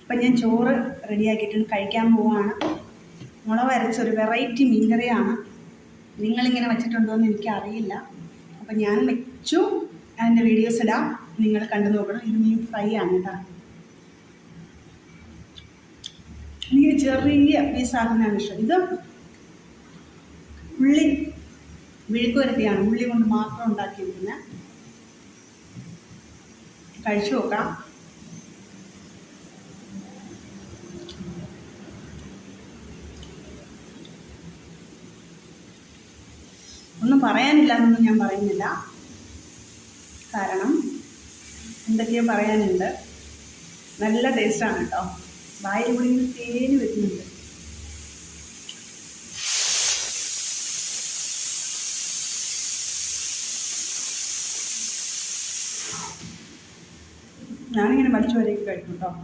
അപ്പം ഞാൻ ചോറ് റെഡിയാക്കിയിട്ടുണ്ട്, കഴിക്കാൻ പോവാണ്. മുളക് അരച്ചൊരു വെറൈറ്റി മീൻകറിയാണ്. നിങ്ങളിങ്ങനെ വെച്ചിട്ടുണ്ടോ എന്ന് എനിക്കറിയില്ല. അപ്പം ഞാൻ വെച്ചു, അതിൻ്റെ വീഡിയോസ് ഇടാം, നിങ്ങൾ കണ്ടു നോക്കണം. ഇത് മീൻ ഫ്രൈ ആണ് കേട്ടോ. എനിക്ക് ചെറിയ പീസാക്കുന്നതാണ് ഇഷ്ടം. ഇത് ഉള്ളി വിഴുക്ക് വരട്ടിയാണ്, ഉള്ളി കൊണ്ട് മാത്രം ഉണ്ടാക്കിയിരിക്കുന്നത്. കഴിച്ചു നോക്കാം. ഒന്നും പറയാനില്ല എന്നൊന്നും ഞാൻ പറയുന്നില്ല, കാരണം എന്തൊക്കെയോ പറയാനുണ്ട്. നല്ല ടേസ്റ്റാണ് കേട്ടോ. വായിൽ കൂടി തേന് വരുന്നുണ്ട്. ഞാനിങ്ങനെ വലിച്ചു വരെയൊക്കെ കഴിക്കും കേട്ടോ.